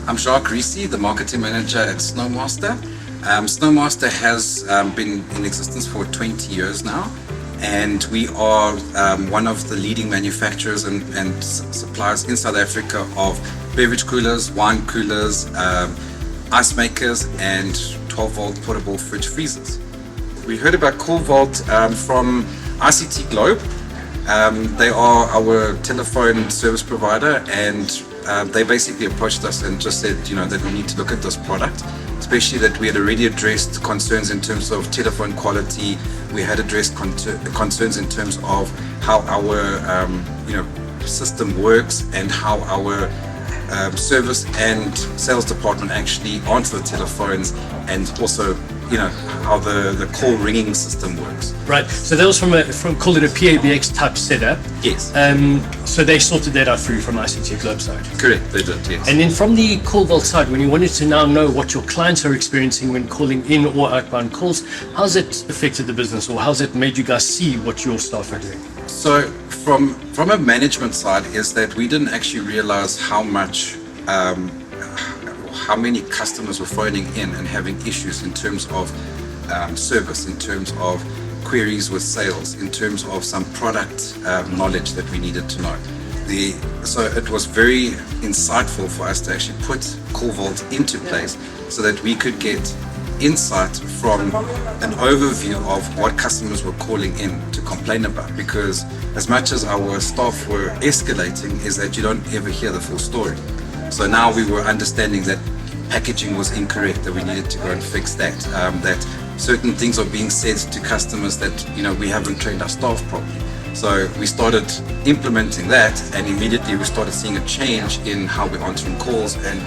I'm Jacques Risi, the marketing manager at Snowmaster. Snowmaster has been in existence for 20 years now, and we are one of the leading manufacturers and suppliers in South Africa of beverage coolers, wine coolers, ice makers, and 12-volt portable fridge freezers. We heard about CallVault from ICT Globe. They are our telephone service provider, and they basically approached us and just said, that we need to look at this product, especially that we had already addressed concerns in terms of telephone quality. We had addressed concerns in terms of how our system works and how our service and sales department actually answer the telephones, and also how the call ringing system works. Right. So that was from call it a PABX type setup. Yes. So they sorted that out for you from ICT Globe side. Correct. They did. Yes. And then from the CallVault side, when you wanted to now know what your clients are experiencing when calling in or outbound calls, how's it affected the business, or how's it made you guys see what your staff are doing? So from a management side is that we didn't actually realize how many customers were phoning in and having issues in terms of service, in terms of queries with sales, in terms of some product knowledge that we needed to know. So it was very insightful for us to actually put CallVault into place so that we could get insight from an overview of what customers were calling in to complain about, because as much as our staff were escalating is that you don't ever hear the full story. So now we were understanding that packaging was incorrect, that we needed to go and fix that, that certain things are being said to customers that we haven't trained our staff properly. So we started implementing that, and immediately we started seeing a change in how we're answering calls and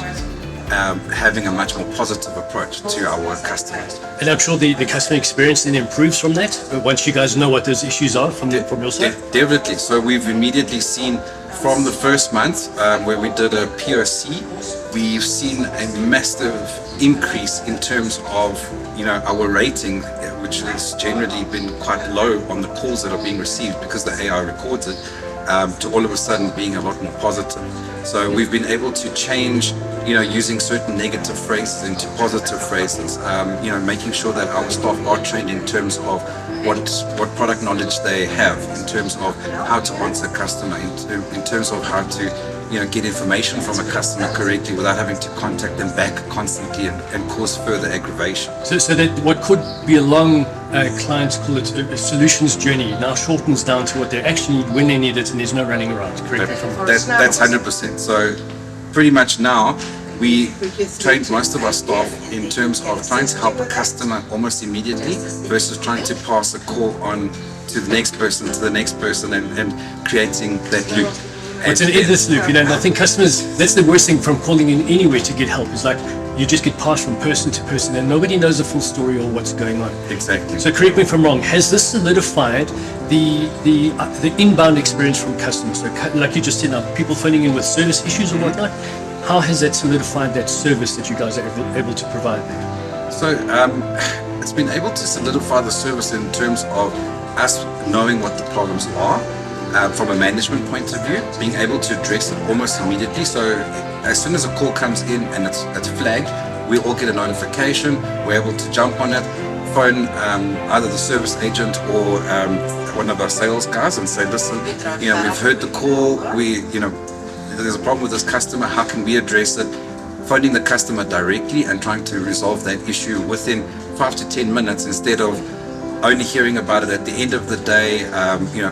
having a much more positive approach to our customers. And I'm sure the customer experience then improves from that, once you guys know what those issues are from your side? Definitely. So we've immediately seen from the first month where we did a POC, we've seen a massive increase in terms of our rating, which has generally been quite low on the calls that are being received because the AI records it, to all of a sudden being a lot more positive. So we've been able to change using certain negative phrases into positive phrases, making sure that our staff are trained in terms of what product knowledge they have, in terms of how to answer a customer, in terms of how to get information from a customer correctly without having to contact them back constantly and cause further aggravation. So that what could be a long, clients call it a solutions journey, now shortens down to what they actually need when they need it, and there's no running around. Correct me if I'm wrong. That's 100%. So pretty much now we train most of our staff in terms of trying to help a customer almost immediately versus trying to pass a call on to the next person and creating that loop. It's an endless loop, and I think customers, that's the worst thing from calling in anywhere to get help, is like you just get passed from person to person and nobody knows the full story or what's going on. Exactly. So correct me if I'm wrong, has this solidified the inbound experience from customers? So like you just said, now people phoning in with service issues or whatnot, how has that solidified that service that you guys are able to provide there? So it's been able to solidify the service in terms of us knowing what the problems are. From a management point of view, being able to address it almost immediately. So as soon as a call comes in and it's flagged, we all get a notification. We're able to jump on it, phone either the service agent or one of our sales guys and say, listen, we've heard the call. There's a problem with this customer. How can we address it? Phoning the customer directly and trying to resolve that issue within 5 to 10 minutes instead of only hearing about it at the end of the day,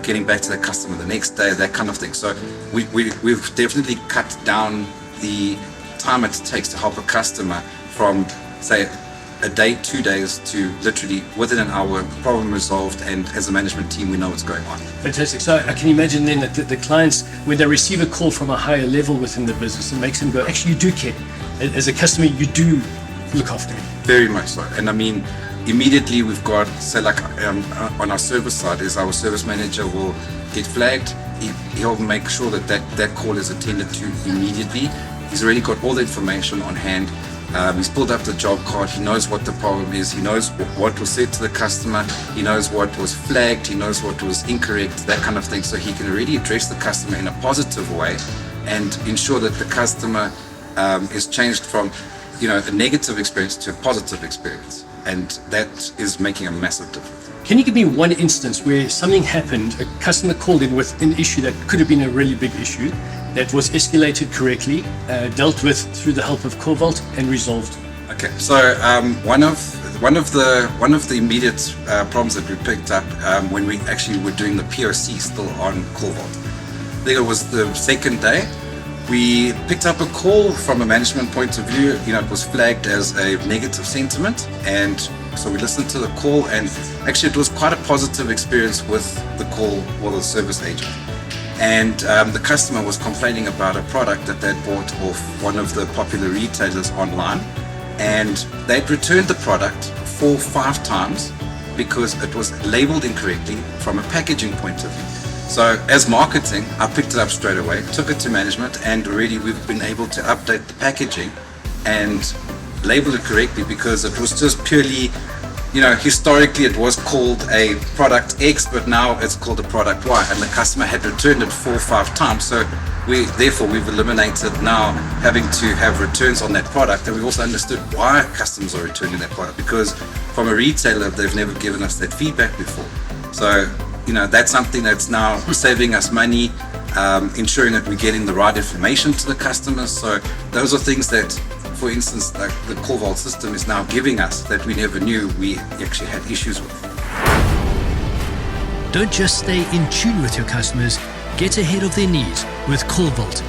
getting back to the customer the next day, that kind of thing. So we've definitely cut down the time it takes to help a customer from, say, a day, 2 days to literally within an hour, problem resolved, and as a management team, we know what's going on. Fantastic. So I can imagine then that the clients, when they receive a call from a higher level within the business, it makes them go, actually, you do care. As a customer, you do look after me. Very much so. And I mean, immediately we've got, say like on our service side, is our service manager will get flagged. He'll make sure that call is attended to immediately. He's already got all the information on hand. He's pulled up the job card. He knows what the problem is. He knows what was said to the customer. He knows what was flagged. He knows what was incorrect, that kind of thing. So he can already address the customer in a positive way and ensure that the customer is changed from, a negative experience to a positive experience, and that is making a massive difference. Can you give me one instance where something happened, a customer called in with an issue that could have been a really big issue, that was escalated correctly, dealt with through the help of CallVault, and resolved? Okay, so one of the immediate problems that we picked up when we actually were doing the POC still on CallVault, I think it was the second day, we picked up a call from a management point of view. It was flagged as a negative sentiment, and so we listened to the call, and actually it was quite a positive experience with the call or the service agent. And the customer was complaining about a product that they'd bought off one of the popular retailers online, and they'd returned the product 4 or 5 times because it was labeled incorrectly from a packaging point of view. So as marketing, I picked it up straight away, took it to management, and already we've been able to update the packaging and label it correctly, because it was just purely, historically it was called a product X, but now it's called a product Y, and the customer had returned it 4 or 5 times. So we've eliminated now having to have returns on that product, and we also understood why customers are returning that product, because from a retailer they've never given us that feedback before. So that's something that's now saving us money, ensuring that we're getting the right information to the customers. So those are things that, for instance, like the CallVault system is now giving us that we never knew we actually had issues with. Don't just stay in tune with your customers, get ahead of their needs with CallVault.